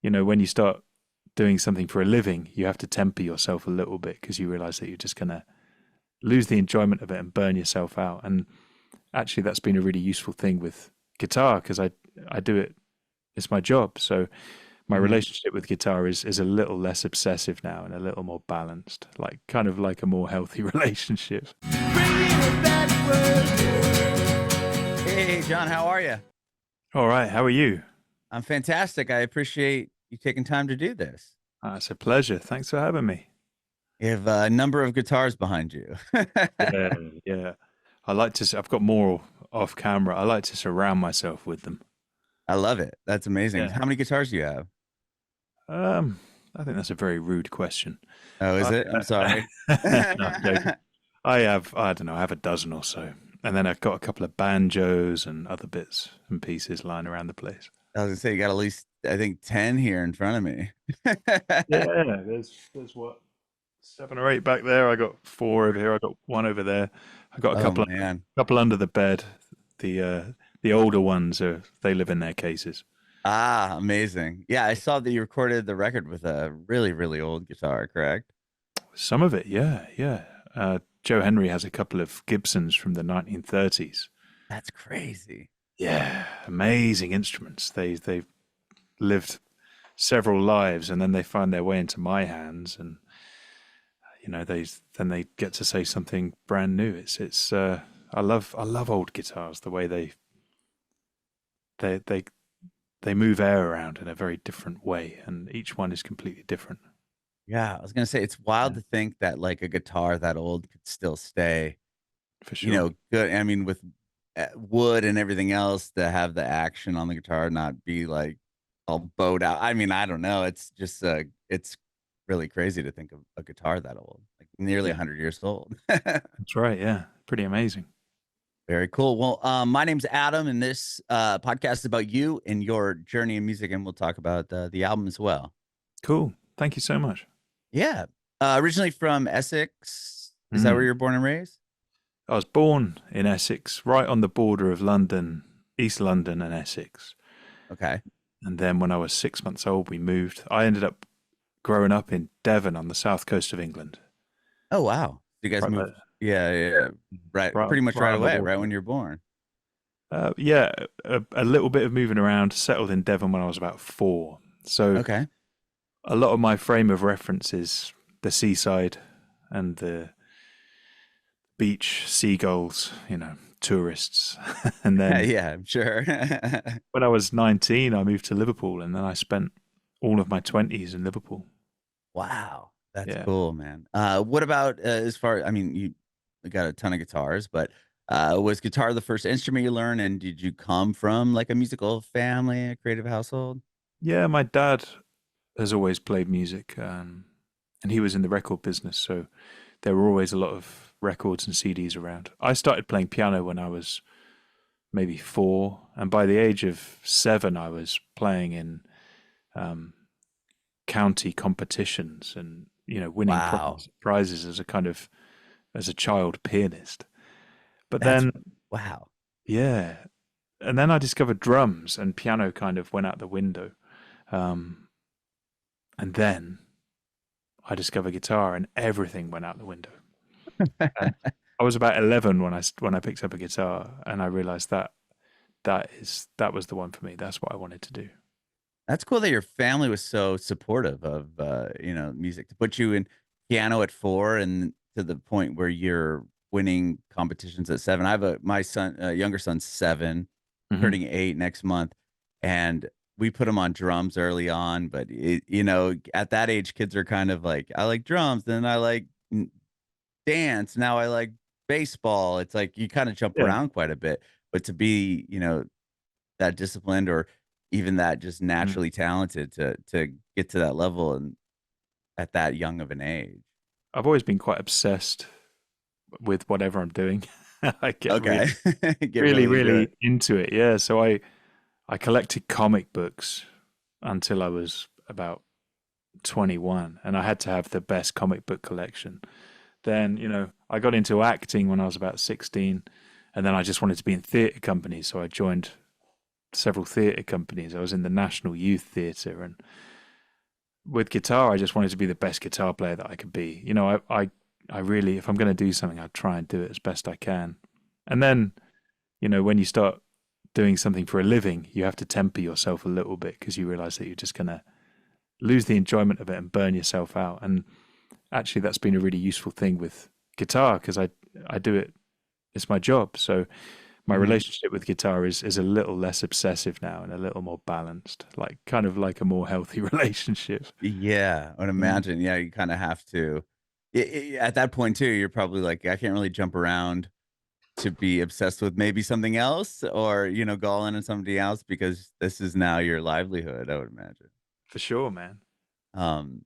when you start doing something for a living, you have to temper yourself a little bit because you realize that you're just going to lose the enjoyment of it and burn yourself out. And actually, that's been a really useful thing with guitar because I do it, it's my job. So my Hmm. relationship with guitar is a little less obsessive now and a little more balanced, like kind of like a more healthy relationship. Hey, John, how are you? All right, how are you? I'm fantastic. I appreciate you taking time to do this. It's a pleasure. Thanks for having me. You have a number of guitars behind you. Yeah, yeah. I've got more off camera. I like to surround myself with them. I love it. That's amazing. Yeah. How many guitars do you have? Um, I think that's a very rude question. Oh, is I, it? I'm sorry. no, I'm joking. I I don't know, I have a dozen or so. And then I've got a couple of banjos and other bits and pieces lying around the place. was gonna say you got at least I think 10 here in front of me. Yeah, there's what, seven or eight back there. I got four over here. I got one over there. I got a Oh couple man. under the bed. The older ones they live in their cases. Ah, amazing. Yeah, I saw that you recorded the record with a really, really old guitar, correct? Some of it, yeah, yeah. Joe Henry has a couple of Gibsons from the 1930s. That's crazy. Yeah, amazing instruments. They've lived several lives, and then they find their way into my hands, and they get to say something brand new. It's I love old guitars, the way they they they move air around in a very different way, and each one is completely different. Yeah, I was gonna say it's wild Yeah, to think that like a guitar that old could still stay, for sure. good. I mean, with wood and everything else, to have the action on the guitar not be like all bowed out. I mean, I don't know. It's just it's really crazy to think of a guitar that old, like nearly Yeah, 100 years old. that's right. Yeah, pretty amazing. Very cool. Well, my name's Adam, and this podcast is about you and your journey in music, and we'll talk about the album as well. Cool. Thank you so much. Yeah. Originally from Essex. Is that where Mm. you're born and raised? I was born in Essex, right on the border of London, East London and Essex. Okay. And then when I was 6 months old, we moved. I ended up growing up in Devon on the south coast of England, Oh, wow. You guys right moved, there, yeah, yeah, yeah. Right, pretty much right right on the away, right water. when you're born. Yeah, a little bit of moving around. Settled in Devon when I was about four. So Okay. a lot of my frame of reference is the seaside and the beach, seagulls, tourists. And then Yeah, I'm sure. when I was 19, I moved to Liverpool, and then I spent all of my 20s in Liverpool. Wow. That's Yeah. cool, man. What about as far, I mean, you got a ton of guitars, but was guitar the first instrument you learned? And did you come from like a musical family, a creative household? Yeah, my dad has always played music, and he was in the record business, so there were always a lot of records and CDs around. I started playing piano when I was maybe four, and by the age of seven, I was playing in um, county competitions and winning Wow. prizes as a kind of as a child pianist. But That's then, wow. yeah, and then I discovered drums, and piano kind of went out the window. Um, and then I discovered guitar, and everything went out the window. And I was about 11 when I picked up a guitar, and I realized that was the one for me. That's what I wanted to do. That's cool that your family was so supportive of, music to put you in piano at 4 and to the point where you're winning competitions at 7. I have my son, younger son's 7, Hmm. turning 8 next month, and we put him on drums early on, but at that age, kids are kind of like, "I like drums, then I like dance, now I like baseball." It's like you kinda jump Yeah. around quite a bit, but to be, that disciplined or even that just Mm. naturally talented to get to that level and at that young of an age. I've always been quite obsessed with whatever I'm doing. I get Okay. Get really, really into really it. into it. Yeah. So I collected comic books until I was about 21, and I had to have the best comic book collection. Then, I got into acting when I was about 16, and then I just wanted to be in theatre companies, so I joined several theatre companies. I was in the National Youth Theatre, and with guitar, I just wanted to be the best guitar player that I could be. I really, if I'm going to do something, I try and do it as best I can. And then, when you start doing something for a living, you have to temper yourself a little bit because you realize that you're just going to lose the enjoyment of it and burn yourself out. And actually, that's been a really useful thing with guitar because I do it, it's my job. So my Mhm. relationship with guitar is a little less obsessive now and a little more balanced, like kind of like a more healthy relationship. Yeah, I would Yeah, imagine. Yeah, you kind of have to. At that point too, you're probably like, I can't really jump around to be obsessed with maybe something else, or go all in on somebody else because this is now your livelihood. I would imagine. for sure, man. Um,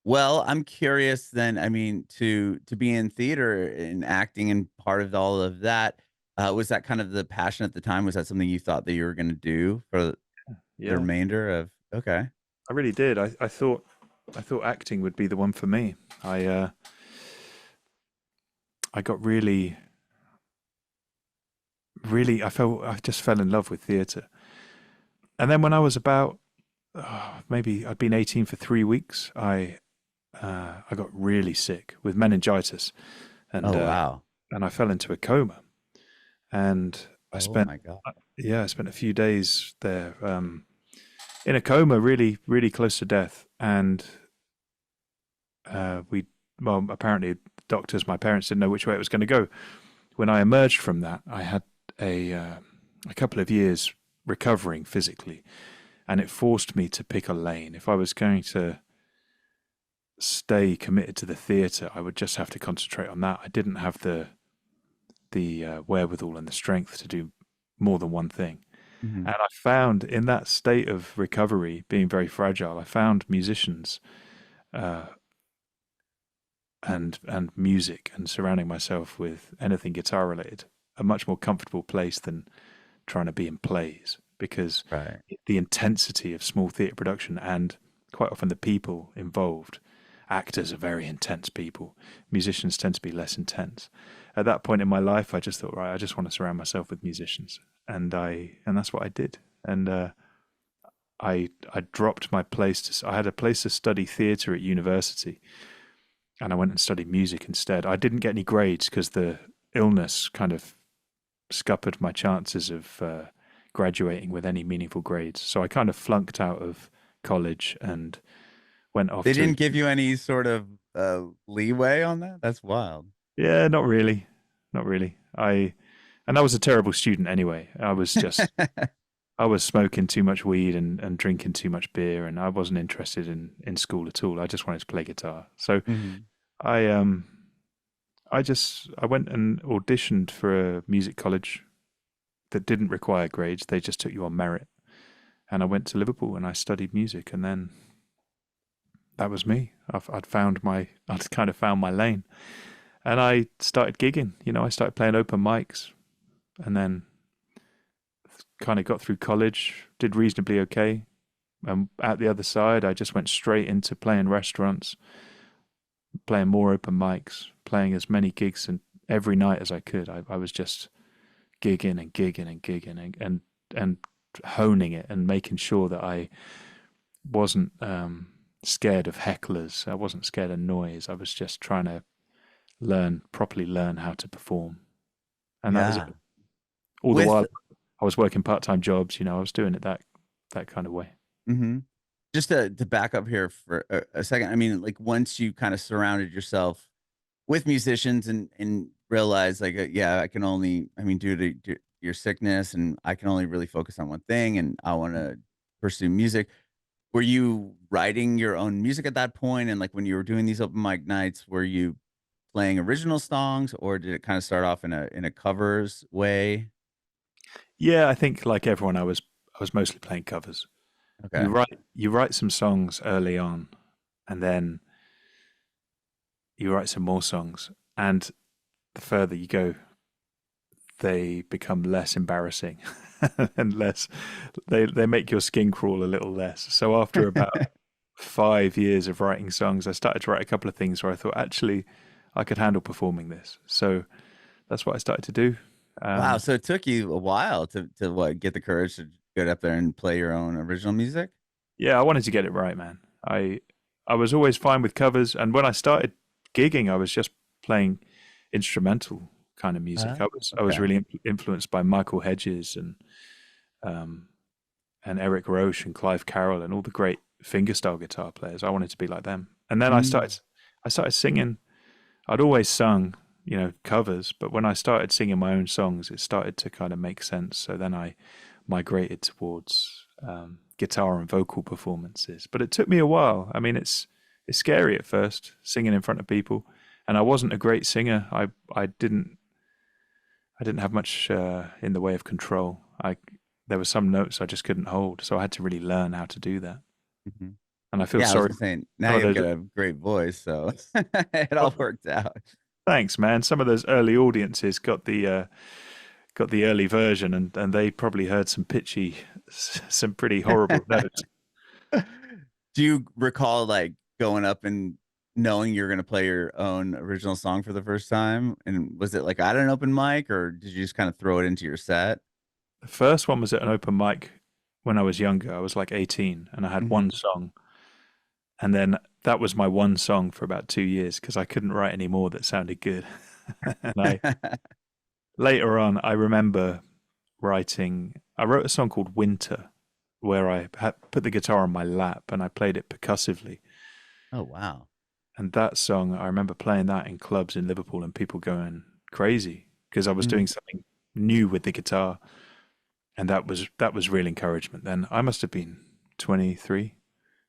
well, I'm curious then. I mean, to be in theater and acting and part of all of that, was that kind of the passion at the time? Was that something you thought that you were going to do for the Yeah, remainder of? Okay. I really did. I thought acting would be the one for me. I got really, really, I just fell in love with theatre. And then when I was about, maybe I'd been 18 for 3 weeks, I got really sick with meningitis, and Oh uh, wow. and I fell into a coma. And I Oh spent, my god. yeah, I spent a few days there, in a coma, really, really close to death. And well, apparently, doctors, my parents didn't know which way it was going to go. When I emerged from that, I had a couple of years recovering physically, and it forced me to pick a lane. If I was going to stay committed to the theatre, I would just have to concentrate on that. I didn't have the wherewithal and the strength to do more than one thing. Mhm. And I found in that state of recovery, being very fragile, I found musicians uh, and music and surrounding myself with anything guitar related a much more comfortable place than trying to be in plays because Right. the intensity of small theatre production and quite often the people involved. Actors are very intense people. Musicians tend to be less intense. At that point in my life, I just thought, right, I just want to surround myself with musicians, and that's what I did. And I dropped my place to. I had a place to study theatre at university, and I went and studied music instead. I didn't get any grades because the illness kind of scuppered my chances of graduating with any meaningful grades. So I kind of flunked out of college and went off They to. didn't give you any sort of leeway on that? That's wild. Yeah, not really, not really. And I was a terrible student anyway. I was smoking too much weed and drinking too much beer, and I wasn't interested in school at all. I just wanted to play guitar. So Mhm. I I went and auditioned for a music college that didn't require grades. They just took you on merit. And I went to Liverpool and I studied music, and then that was me. I'd kind of found my lane, and I started gigging. I started playing open mics, and then kind of got through college, did reasonably okay. And at the other side, I just went straight into playing restaurants, playing more open mics, playing as many gigs and every night as I could. I was just gigging and gigging and gigging and honing it and making sure that I wasn't scared of hecklers. I wasn't scared of noise. I was just trying to properly learn how to perform. And that was Yeah. it. All the With while I was working part-time jobs, I was doing it that kind of way. mhm. Just to back up here for a second, I mean, like, once you kinda surrounded yourself with musicians and realize, like, yeah, I can only I mean, due to your sickness, and I can only really focus on one thing, and I wanna pursue music. Were you writing your own music at that point? And, like, when you were doing these open mic nights, were you playing original songs, or did it kinda start off in a covers way? Yeah, I think like everyone, I was mostly playing covers. Okay. You write some songs early on, and then you write some more songs, and the further you go, they become less embarrassing and less. They make your skin crawl a little less. So after about 5 years of writing songs, I started to write a couple of things where I thought actually I could handle performing this. So that's what I started to do. Wow, Um, so it took you a while to what, get the courage to get up there and play your own original music? Yeah, I wanted to get it right, man. I was always fine with covers, and when I started gigging, I was just playing instrumental kind of music. I was Okay. really influenced by Michael Hedges um, and Eric Roche and Clive Carroll and all the great fingerstyle guitar players. I wanted to be like them. And then Mm. I started singing. I'd always sung, covers, but when I started singing my own songs, it started to kind of make sense. So then I migrated towards guitar and vocal performances. But it took me a while. I mean, it's scary at first singing in front of people, and I wasn't a great singer. I didn't have much in the way of control. There were some notes I just couldn't hold, so I had to really learn how to do that. Hmm. And I feel Yeah, I was sorry gonna for say now some of you've those. got a great voice, so it Oh, all worked out. thanks, man. Some of those early audiences got the early version, and they probably heard some pitchy, some pretty horrible notes. Do you recall like going up and knowing you're gonna play your own original song for the first time? And was it like at an open mic, or did you just kind of throw it into your set? The first one was at an open mic when I was younger. I was like 18, and I had one Mhm. song, and then that was my one song for about 2 years because I couldn't write any more that sounded good. And I later on, I remember writing. I wrote a song called Winter, where I had put the guitar on my lap and I played it percussively. Oh wow. And that song, I remember playing that in clubs in Liverpool and people going crazy because I was doing Mm. something new with the guitar, and that was real encouragement. Then I must have been 23,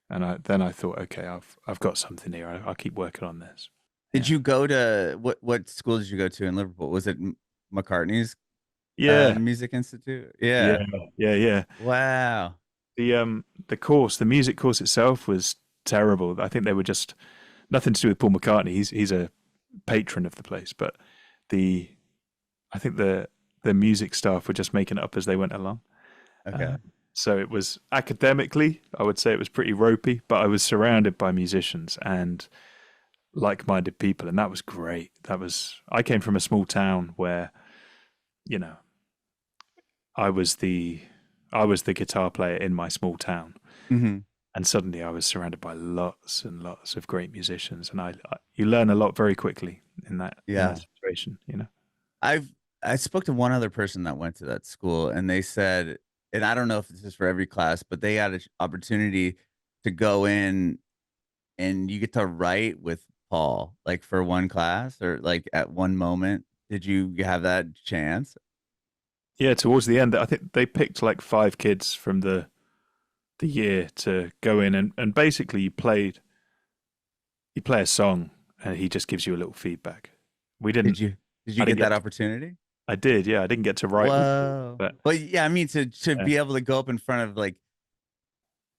and I thought, okay, I've got something here. I'll keep working on this. Did Yeah, you go to what school did you go to in Liverpool? Was it McCartney's yeah, Music Institute? yeah, Yeah. yeah, yeah. Wow. The music course itself was terrible. I think they were just nothing to do with Paul McCartney. He's a patron of the place, but the I think the music staff were just making it up as they went along. Uh, Okay. so it was academically, I would say it was pretty ropey, but I was surrounded by musicians and like-minded people, and that was great. I came from a small town where, you know, I was the I was the guitar player in my small town, Mhm. and suddenly I was surrounded by lots and lots of great musicians, and you learn a lot very quickly in that Yeah. situation. I've I spoke to one other person that went to that school, and they said, and I don't know if this is for every class, but they had an opportunity to go in and you get to write with Paul, like for one class or like at one moment. Did you have that chance? Yeah, towards the end, I think they picked like 5 kids from the year to go in, and basically you play a song and he just gives you a little feedback. We didn't Did you did you I didn't get get that opportunity? I did, yeah, I didn't get to write with Paul, Whoa. but But yeah, I mean to yeah. be able to go up in front of like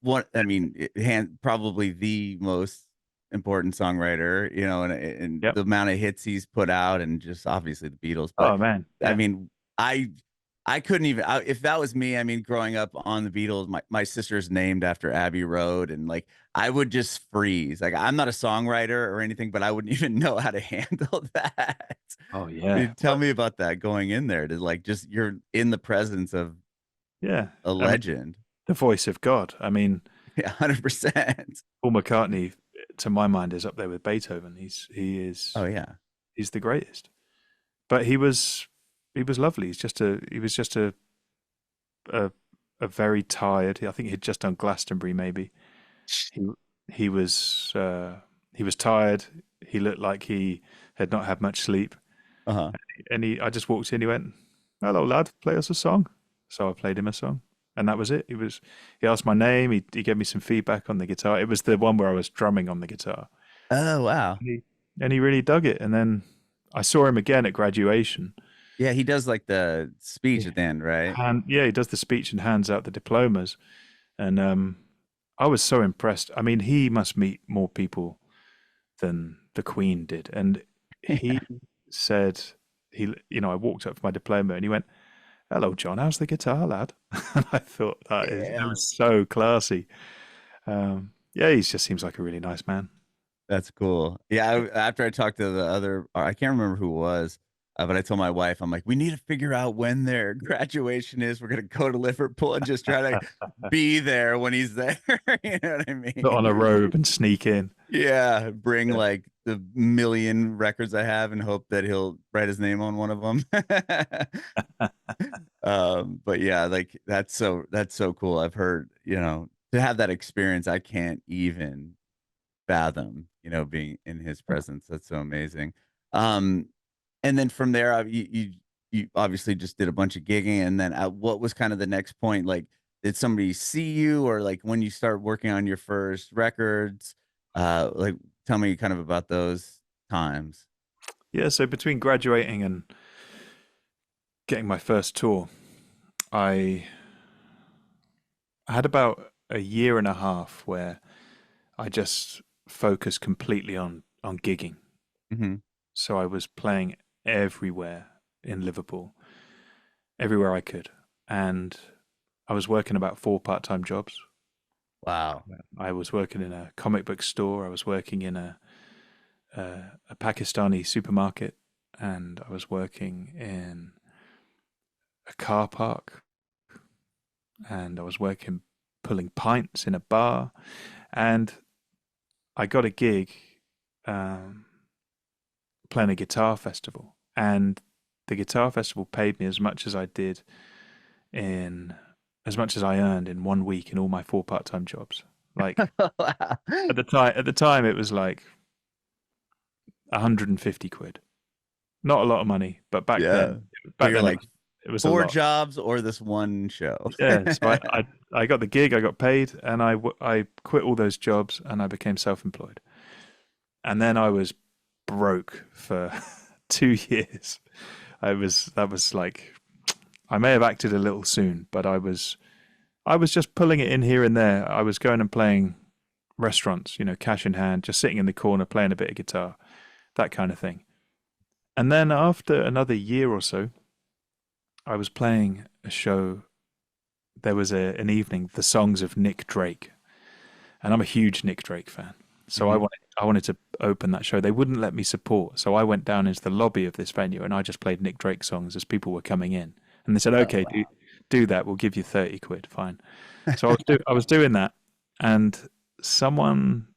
what I mean, hand probably the most important songwriter, and Yep. the amount of hits he's put out, and just obviously the Beatles. But Oh man, I yeah. mean, I couldn't even if that was me. I mean, growing up on the Beatles, my sister's named after Abbey Road, and like I would just freeze. Like I'm not a songwriter or anything, but I wouldn't even know how to handle that. Oh yeah. Tell me about that going in there to like just you're in the presence of Yeah. a I mean, legend. the voice of God. I mean, Yeah, 100%. Paul McCartney, to my mind, is up there with Beethoven. Oh yeah. He's the greatest. But he was lovely. He was just a a very tired. I think he'd just done Glastonbury. Maybe he he was uh, he was tired. He looked like he had not had much sleep. Uh-huh. And I just walked in. He went, "Hello, lad, play us a song." So I played him a song, and that was it. He asked my name. He gave me some feedback on the guitar. It was the one where I was drumming on the guitar. Oh, wow. And he really dug it. And then I saw him again at graduation. Yeah, he does like the speech Yeah. at the end, right? Yeah, he does the speech and hands out the diplomas. And I was so impressed. I mean, he must meet more people than the Queen did. And he said, I walked up for my diploma and he went, "Hello, John, how's the guitar, lad?" And I thought that Yeah. was so classy. Yeah, he just seems like a really nice man. That's cool. Yeah, after I talked to the other I can't remember who it was. But I told my wife, I'm like, we need to figure out when their graduation is. We're gonna go to Liverpool and just try to be there when he's there. You know what I Put mean? on a robe and sneak in. Yeah, bring Yeah. like the million records I have and hope that he'll write his name on one of them. But yeah, like that's so cool. I've heard, to have that experience, I can't even fathom, being in his presence. That's so amazing. Um, and then from there, you obviously just did a bunch of gigging, and then what was kind of the next point? Like, did somebody see you, or like when you start working on your first records? Like, tell me kind of about those times. Yeah, so between graduating and getting my first tour, I had about a year and a half where I just focused completely on gigging. Hmm. So I was playing everywhere in Liverpool, everywhere I could. And I was working about 4 part-time jobs. Wow. I was working in a comic book store. I was working in a Pakistani supermarket, and I was working in a car park, and I was working pulling pints in a bar, and I got a gig um, playing a guitar festival, and the guitar festival paid me in as much as I earned in 1 week in all my 4 part-time jobs. Like Wow. at the time it was like 150 quid. Not a lot of money, but Yeah. So back you're then like it was a four lot. jobs or this one show. Yeah, so I got the gig, I got paid, and I quit all those jobs and I became self-employed. And then I was broke for 2 years. That was like I may have acted a little soon, but I was just pulling it in here and there. I was going and playing restaurants, cash in hand, just sitting in the corner playing a bit of guitar, that kind of thing. And then after another year or so, I was playing a show. There was an evening, the songs of Nick Drake, and I'm a huge Nick Drake fan. So Hmm. I wanted to open that show. They wouldn't let me support, so I went down into the lobby of this venue and I just played Nick Drake songs as people were coming in. And they said, Oh "Okay, wow. do that. We'll give you 30 quid, fine." So I was doing that, and someone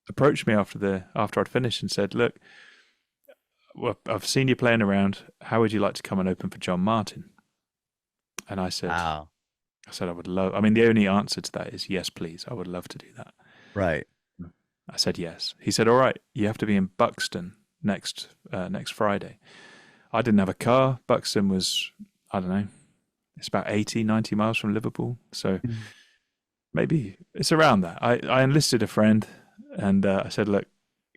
approached me after I'd finished and said, "Look, well, I've seen you playing around. How would you like to come and open for John Martyn?" And Wow. I said I would love. I mean, the only answer to that is yes, please. I would love to do that. Right. I said yes. He said, "All right, you have to be in Buxton next Friday." I didn't have a car. Buxton was, I don't know, it's about 80, 90 miles from Liverpool, so Mhm. maybe it's around that. I enlisted a friend, and I said, "Look,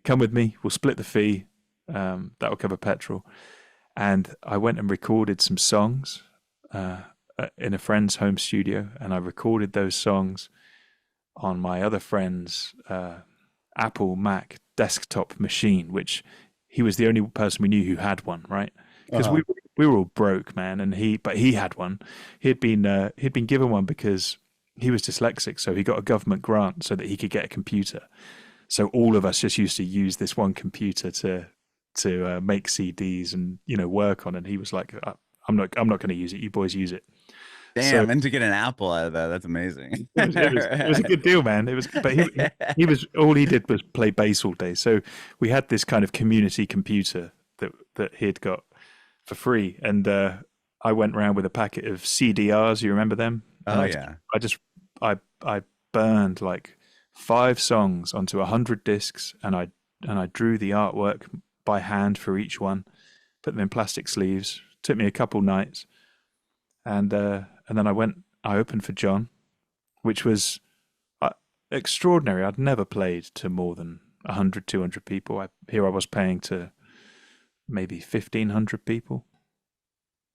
come with me. We'll split the fee. That'll cover petrol." And I went and recorded some songs in a friend's home studio, and I recorded those songs on my other friend's Apple Mac desktop machine, which he was the only person we knew who had one, right? Because Uh-huh. we were all broke, man, and he had one. He'd been given one because he was dyslexic, so he got a government grant so that he could get a computer. So all of us just used to use this one computer to make CDs and work on. And he was like, I'm not going to use it. You boys use it." So Damn, and to get an apple out of that, that's amazing. it was a good deal, man. It was, but he was all he did was play bass all day. So we had this kind of community computer that he'd got for free, and I went around with a packet of CDRs. You remember them? And Oh yeah. I just I burned like 5 songs onto 100 discs, and I drew the artwork by hand for each one, put them in plastic sleeves. Took me a couple nights, and then I opened for John, which was extraordinary. I'd never played to more than 100, 200 people. Here I was paying to maybe 1,500 people.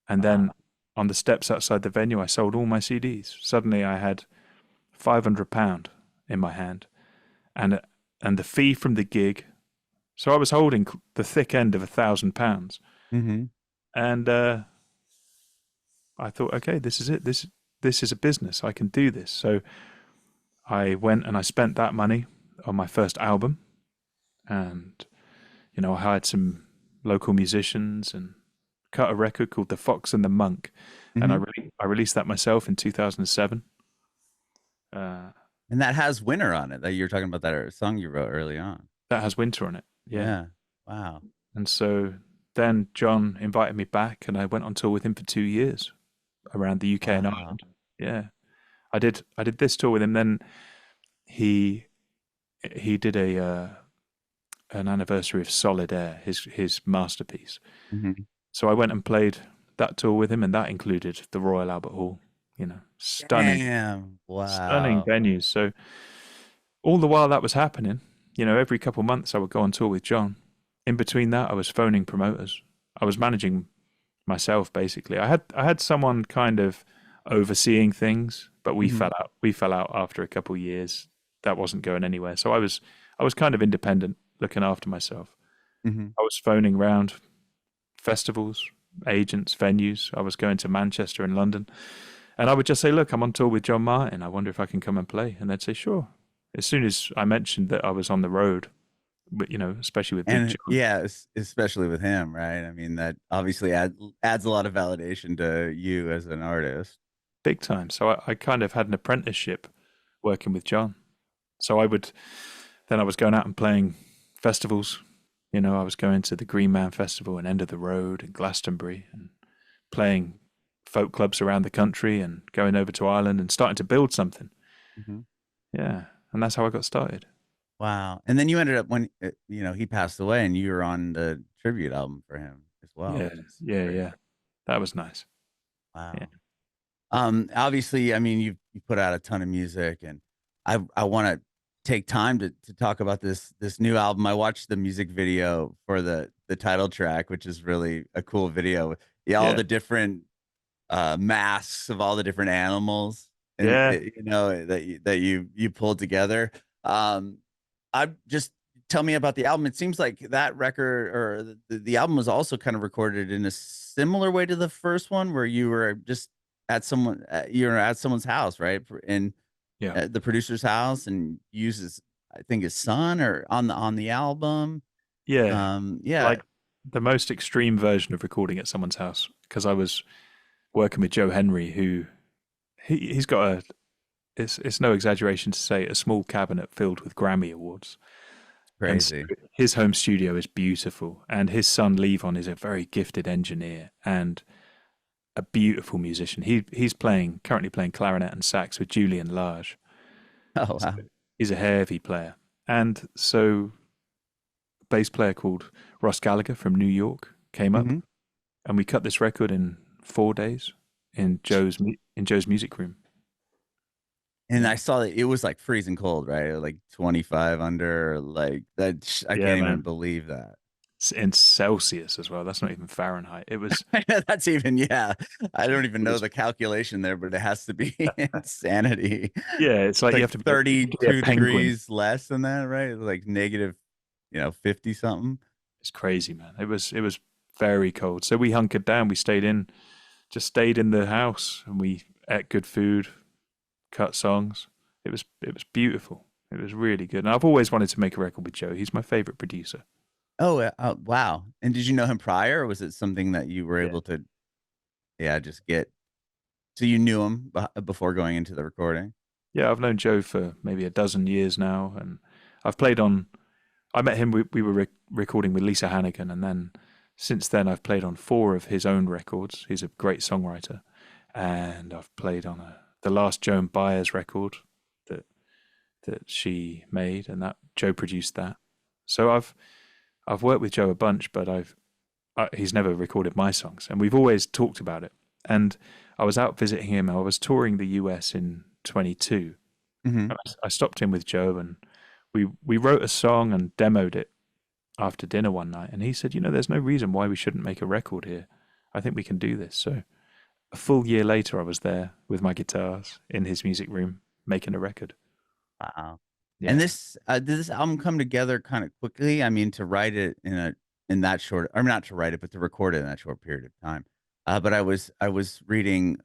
And then Wow. on the steps outside the venue, I sold all my CDs. Suddenly I had £500 in my hand, and and the fee from the gig. So I was holding the thick end of £1,000, Hmm. and I thought, okay, this is it. This is a business. I can do this. So I went and I spent that money on my first album, and I hired some local musicians, and cut a record called The Fox and the Monk, and Hmm. I released that myself in 2007. Uh, And that has Winter on it. That you're talking about that song you wrote early on. that has Winter on it. Yeah. Yeah. Wow. And so then John invited me back, and I went on tour with him for 2 years around the UK and Wow. Ireland. Yeah, I did this tour with him. Then he he did a an anniversary of Solid Air, his masterpiece. Hmm. So I went and played that tour with him, and that included the Royal Albert Hall. You know, Damn. stunning Wow. venues. So all the while that was happening, you know, every couple of months I would go on tour with John. In between that, I was phoning promoters. I was managing myself basically. I had someone kind of overseeing things, but we Hmm. fell out. We fell out after a couple of years. That wasn't going anywhere. So I was kind of independent, looking after myself. Hmm. I was phoning around festivals, agents, venues. I was going to Manchester and London, and I would just say, "Look, I'm on tour with John Martyn. I wonder if I can come and play." And they'd say, "Sure." As soon as I mentioned that I was on the road, but you know, especially with Big And John, yeah, especially with him, right? I mean, that obviously adds a lot of validation to you as an artist. big time. So I kind of had an apprenticeship working with John. So then I was going out and playing festivals. You know, I was going to the Green Man Festival and End of the Road and Glastonbury and playing folk clubs around the country and going over to Ireland and starting to build something. Hmm. Yeah. And that's how I got started. Wow. And then you ended up when he passed away, and you were on the tribute album for him as well, Yeah. which is Yeah. great. Yeah. That was nice. Yeah. Wow. Obviously, I mean, you put out a ton of music, and I want to take time to talk about this new album. I watched the music video for the title track, which is really a cool video. Yeah, all Yeah. the different masks of all the different animals, and Yeah. that you pulled together. Um, I just tell me about the album. It seems like that record or the album was also kind of recorded in a similar way to the first one, where you were just you were at someone's house, right? In Yeah. the producer's house, and uses, I think, his son or on the album. Yeah. Yeah. Like the most extreme version of recording at someone's house because I was working with Joe Henry, who he's got it's no exaggeration to say a small cabinet filled with Grammy awards. And so Crazy. his home studio is beautiful, and his son Levon is a very gifted engineer and a beautiful musician. He's playing currently playing clarinet and sax with Julian Lage. Oh So wow. he's a heavy player, and so a bass player called Ross Gallagher from New York came up, Hmm. and we cut this record in 4 days in Joe's music room. And Yeah, I saw that it was like freezing cold, right? Like 25 under, like that. I yeah, can't even man. believe that. In Celsius as well. That's not even Fahrenheit. That's even, yeah. I don't even It know was the calculation there, but it has to be insanity. yeah. It's like you Like have to be a 32 penguin. degrees less than that, right? Like negative, 50 something. It's crazy, man. It was very cold. So we hunkered down. We just stayed in the house, and we ate good food, cut songs. It was beautiful. It was really good. And I've always wanted to make a record with Joe. He's my favorite producer. Oh, wow. And did you know him prior, or was it something that you were Yeah. able to, yeah, just get? So you knew him before going into the recording? Yeah, I've known Joe for maybe a dozen years now, and I've played on. I met him. We were recording with Lisa Hannigan, and then since then I've played on four of his own records. He's a great songwriter, and I've played on the last Joan Baez record that she made, and that Joe produced that. So I've worked with Joe a bunch, but he's never recorded my songs, and we've always talked about it. And I was out visiting him. I was touring the US in 22. Hmm. I stopped in with Joe, and we wrote a song and demoed it after dinner one night. And he said, "You know, there's no reason why we shouldn't make a record here. I think we can do this." So a full year later, I was there with my guitars in his music room making a record. Wow. And Yeah, did this album come together kind of quickly? I mean, to write it in that short, or not to write it, but to record it in that short period of time. But I was reading,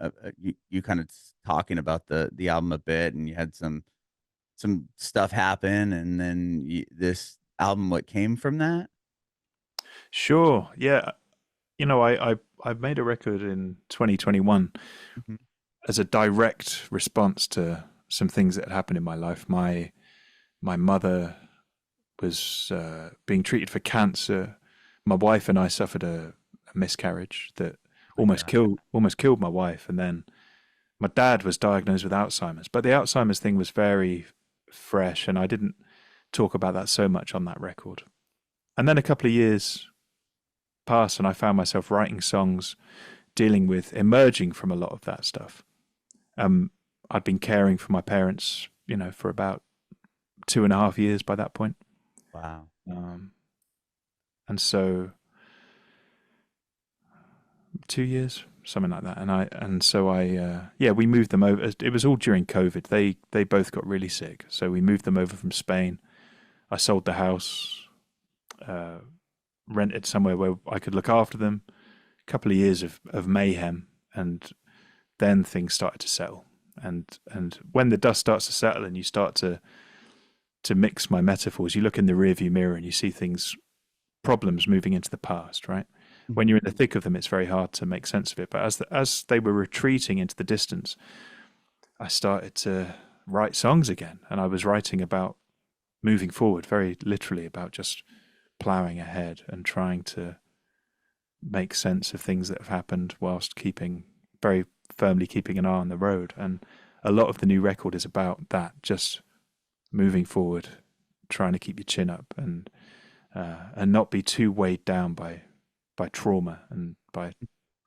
you kind of talking about the album a bit, and you had some stuff happen, and then this album, what came from that? sure. Yeah, you know, I made a record in 2021 Mhm. as a direct response to some things that had happened in my life. My mother was being treated for cancer. My wife and I suffered a miscarriage that My God. almost killed my wife, and then my dad was diagnosed with Alzheimer's. But the Alzheimer's thing was very fresh, and I didn't talk about that so much on that record. And then a couple of years passed, and I found myself writing songs dealing with emerging from a lot of that stuff. I'd been caring for my parents, for about 2.5 years by that point. Wow. Um, and so 2 years, something like that. We moved them over. It was all during COVID. They both got really sick, so we moved them over from Spain. I sold the house, uh, rented somewhere where I could look after them. A couple of years of mayhem, and then things started to settle. And when the dust starts to settle and you start to mix my metaphors, you look in the rearview mirror and you see problems moving into the past, right? When you're in the thick of them, it's very hard to make sense of it. But as they were retreating into the distance, I started to write songs again, and I was writing about moving forward, very literally about just plowing ahead and trying to make sense of things that have happened whilst very firmly keeping an eye on the road. And a lot of the new record is about that, just moving forward, trying to keep your chin up and not be too weighed down by trauma and by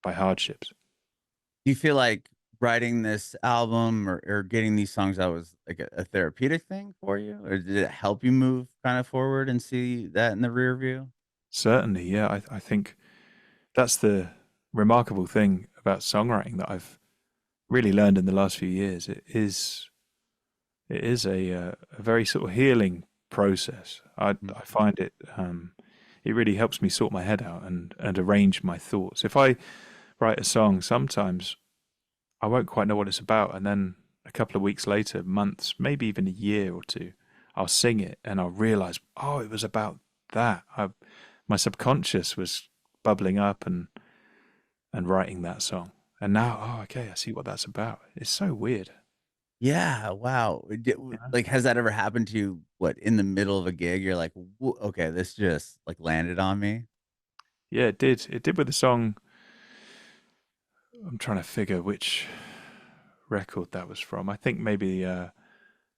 hardships. Do you feel like writing this album or getting these songs out was like a therapeutic thing for you, or did it help you move kind of forward and see that in the rear view? Certainly, yeah. I think that's the remarkable thing about songwriting that I've really learned in the last few years. It is a very sort of healing process. I find it really helps me sort my head out and arrange my thoughts. If I write a song, sometimes I won't quite know what it's about, and then a couple of weeks later, months, maybe even a year or two, I'll sing it and I'll realize, oh, it was about that. My subconscious was bubbling up and writing that song, and now, oh, okay, I see what that's about. It's so weird. Yeah, wow. Like, has that ever happened to you? What, in the middle of a gig, you're like, okay, this just like landed on me. Yeah, it did. It did with the song. I'm trying to figure which record that was from. I think maybe the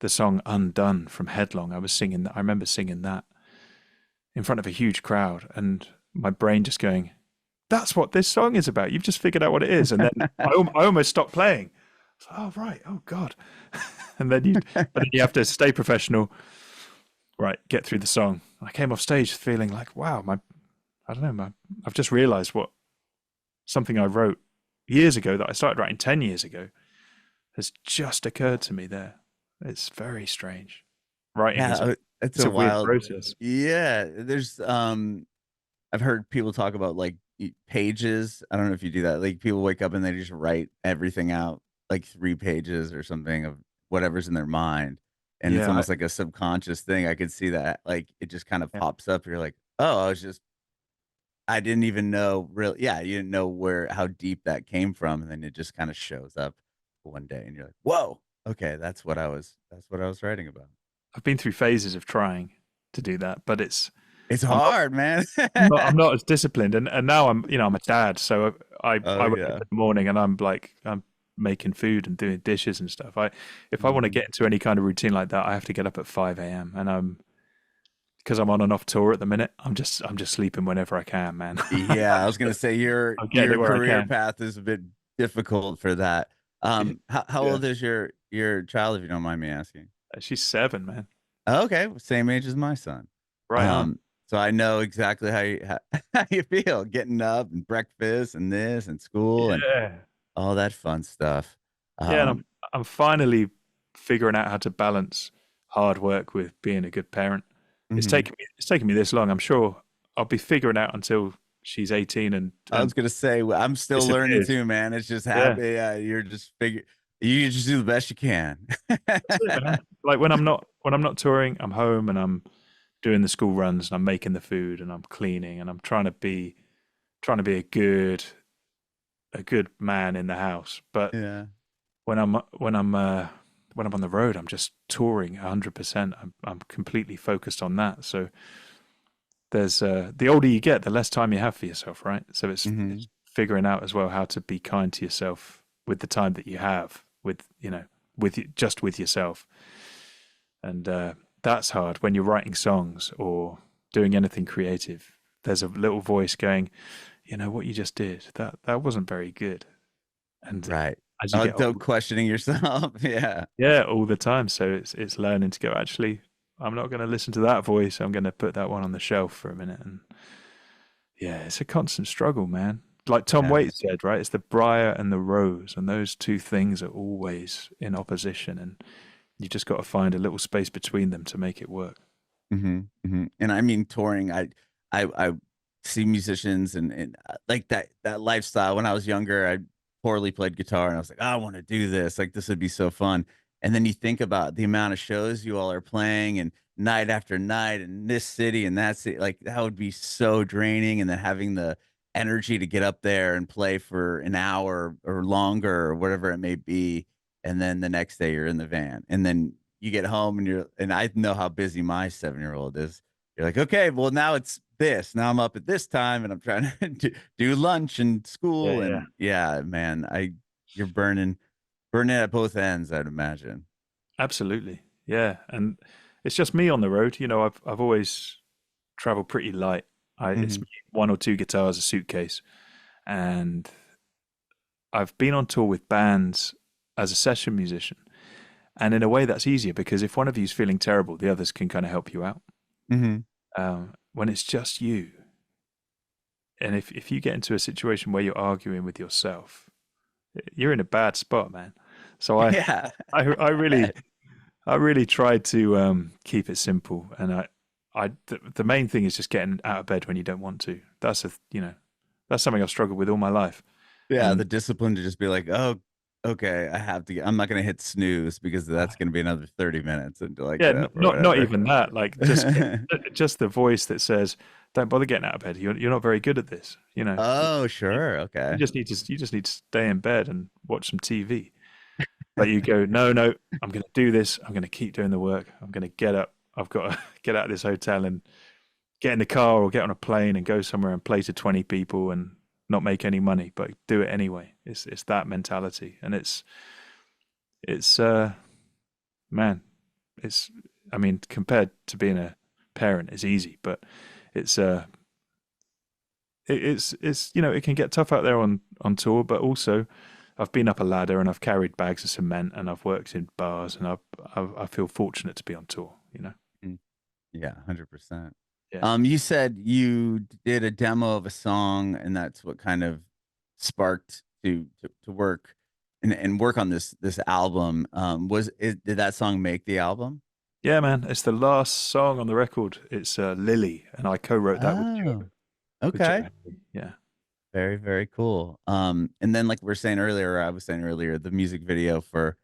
song "Undone" from Headlong. I was singing that. I remember singing that in front of a huge crowd, and my brain just going, "That's what this song is about. You've just figured out what it is." And then I almost stopped playing. Oh right, oh God. and then but then you have to stay professional, right? Get through the song. I came off stage feeling like, wow, I don't know, I've just realised what something I wrote years ago that I started writing 10 years ago has just occurred to me there. It's very strange. Writing Yeah, is it's it's a a weird wild. process. Yeah, there's I've heard people talk about like pages. I don't know if you do that. Like people wake up and they just write everything out, like 3 pages or something of whatever's in their mind. And it's Yeah, almost like a subconscious thing. I could see that. Like it just kind of yeah. pops up. You're like, oh, I didn't even know really. Yeah, you didn't know how deep that came from. And then it just kind of shows up one day and you're like, whoa, okay, that's what I was writing about. I've been through phases of trying to do that, but It's I'm not hard, man. I'm not as disciplined. And now I'm a dad, so Oh I wake up yeah. in the morning and I'm making food and doing dishes and stuff. If I want to Mhm. get into any kind of routine like that, I have to get up at 5 a.m. and because I'm on and off tour at the minute, I'm just sleeping whenever I can, man. Yeah, I was gonna say I'm getting it your where I career can. path is a bit difficult for that. How Yeah. old is your child, if you don't mind me asking? She's 7, man. Oh, okay, same age as my son. Right on. Um, so I know exactly how you feel getting up and breakfast and this and school and Yeah. all that fun stuff. Yeah, and Um, I'm finally figuring out how to balance hard work with being a good parent. mhm. It's taken me this long. I'm sure I'll be figuring out until she's 18 I was and gonna say I'm still learning disappears. too, man. It's just Yeah. happy. Yeah, you just do the best you can. That's it, man. Like when I'm not touring, I'm home and I'm doing the school runs and I'm making the food and I'm cleaning and I'm trying to be a good a good man in the house. But Yeah. when I'm when I'm when I'm on the road, I'm just touring 100%. I'm completely focused on that. So there's the older you get, the less time you have for yourself, right? So Hmm. it's figuring out as well how to be kind to yourself with the time that you have, with with just with yourself, and that's hard when you're writing songs or doing anything creative. There's a little voice going, what you just did, that wasn't very good, and Right. as you Oh, get don't older, questioning yourself. Yeah. yeah, all the time. So it's learning to go, actually, I'm not going to listen to that voice. I'm going to put that one on the shelf for a minute. And yeah, it's a constant struggle, man. Like Tom Yeah. Waits said, right? It's the briar and the rose, and those two things are always in opposition, and you just got to find a little space between them to make it work. Hmm. Hmm. And I mean, touring, I see musicians and like that lifestyle. When I was younger, I poorly played guitar and I was like, "Oh, I want to do this. Like, this would be so fun." And then you think about the amount of shows you all are playing and night after night in this city and that city, like that would be so draining. And then having the energy to get up there and play for an hour or longer or whatever it may be. And then the next day you're in the van. And then you get home and I know how busy my 7-year-old is. You're like, okay, well now it's this. Now I'm up at this time and I'm trying to do lunch and Yeah, school yeah, and yeah, man, you're burning at both ends, I'd imagine. absolutely. Yeah, and it's just me on the road. I've always traveled pretty light. It's Hmm. me, one or two guitars, a suitcase, and I've been on tour with bands as a session musician. And in a way, that's easier because if one of you's feeling terrible, the others can kind of help you out. Hmm. When it's just you, and if you get into a situation where you're arguing with yourself, you're in a bad spot, man. So Yeah. I, I I really, bet. I really tried to keep it simple. And the main thing is just getting out of bed when you don't want to. That's something I've struggled with all my life. Yeah, And the discipline to just be like, oh, okay, I have to I'm not gonna hit snooze because that's gonna be another 30 minutes until I yeah, get up or not whatever. even that. Like just the voice that says, "Don't bother getting out of bed. You're not very good at this." Oh, You, sure. you Okay. just need to stay in bed and watch some TV. But you go, no, no, I'm going to do this. I'm going to keep doing the work. I'm going to get up. I've got to get out of this hotel and get in the car or get on a plane and go somewhere and play to 20 people and not make any money, but do it anyway. It's that mentality, and it's man, it's I mean, compared to being a parent, it's easy, but it's it's it can get tough out there on tour, but also I've been up a ladder and I've carried bags of cement and I've worked in bars and I feel fortunate to be on tour. Mm. Yeah, 100%. Yeah. You said you did a demo of a song, and that's what kind of sparked to work and work on this album. Did that song make the album? Yeah, man, it's the last song on the record. It's Lily, and I co-wrote that with Oh, Joe okay. Henry. Yeah. Very, very cool. And then like we are saying earlier, or I was saying earlier, the music video for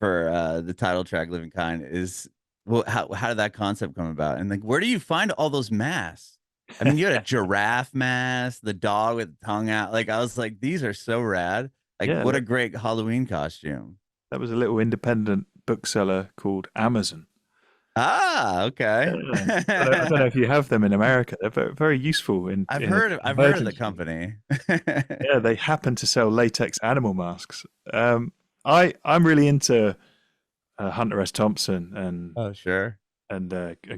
the title track "Living Kind" is well, how did that concept come about? And like, where do you find all those masks? I mean, you had a giraffe mask, the dog with the tongue out. Like, I was like, these are so rad. Like, Yeah, what a great Halloween costume. that was a little independent bookseller called Amazon. Ah, okay. Yeah. I don't know if you have them in America. They're very, very useful in an I've heard of the emergency. company. Yeah, they happen to sell latex animal masks. I'm really into Hunter S. Thompson Oh, sure. and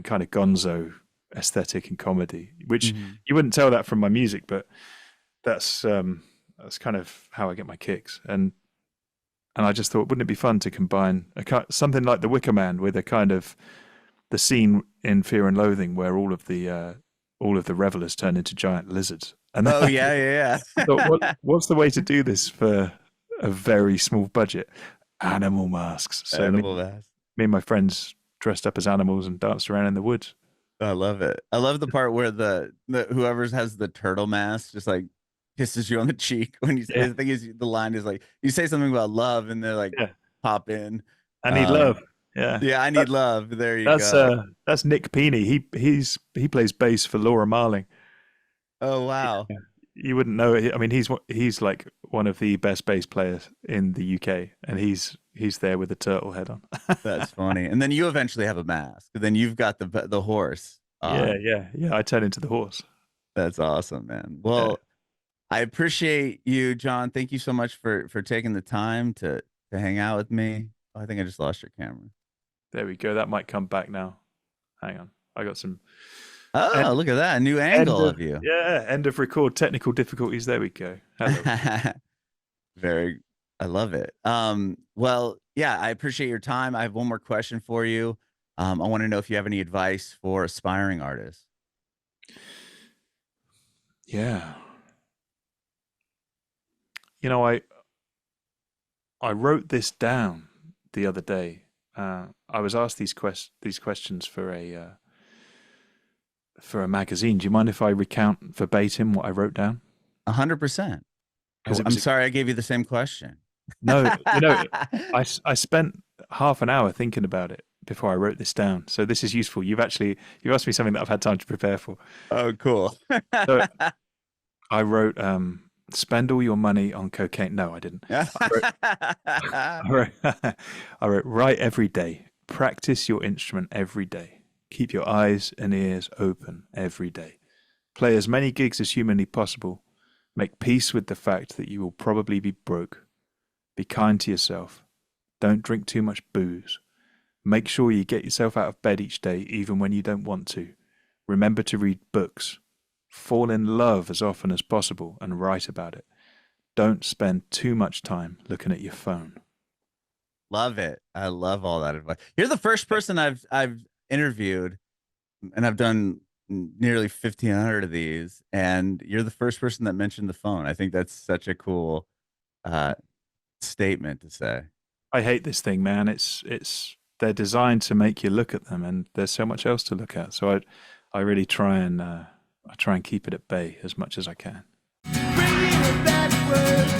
kind of gonzo aesthetic and comedy, which Mhm. you wouldn't tell that from my music, but that's kind of how I get my kicks. And I just thought, wouldn't it be fun to combine something like The Wicker Man with a kind of the scene in Fear and Loathing where all of the revelers turn into giant lizards, and Oh, I yeah, yeah, thought, yeah. what's the way to do this for a very small budget? Animal masks. So Animal mask. me and my friends dressed up as animals and danced around in the woods. I love it. I love the part where the whoever has the turtle mask just like kisses you on the cheek when you Yeah, say, I think is the line is like you say something about love and they're like yeah. pop in. I need Um love. Yeah, yeah, I that, need love. There you that's go. that's Nick Peeney. He plays bass for Laura Marling. Oh wow. you wouldn't know it. I mean, he's like one of the best bass players in the UK, and he's there with a turtle head on. That's funny. And then you eventually have a mask. Then you've got the horse Yeah, on. yeah, yeah. I turn into the horse. That's awesome, man. Yeah, Well, I appreciate you, John. Thank you so much for taking the time to hang out with me. Oh, I think I just lost your camera. there we go. That might come back now. Hang on, I got some Oh, end look at that. A new end angle of of you. yeah end of record technical difficulties. There we go. Hello. Very, I love it. Well, yeah, I appreciate your time. I have one more question for you. I want to know if you have any advice for aspiring artists. Yeah, you know, I wrote this down the other day. I was asked these questions for a magazine. Do you mind if I recount verbatim what I wrote down? 100%. Because it I'm was sorry I gave you the same question. no, I spent half an hour thinking about it before I wrote this down. So this is useful. You've asked me something that I've had time to prepare for. Oh, cool. So I wrote, spend all your money on cocaine. No, I didn't. I wrote, I wrote, write every day. Practice your instrument every day. Keep your eyes and ears open every day. Play as many gigs as humanly possible. Make peace with the fact that you will probably be broke. Be kind to yourself. Don't drink too much booze. Make sure you get yourself out of bed each day, even when you don't want to. Remember to read books. Fall in love as often as possible and write about it. Don't spend too much time looking at your phone. Love it. I love all that advice. You're the first person I've interviewed, and I've done nearly 1,500 of these, and you're the first person that mentioned the phone. I think that's such a cool statement to say. I hate this thing, man. They're designed to make you look at them, and there's so much else to look at. So I really try and keep it at bay as much as I can. Bringing it backward.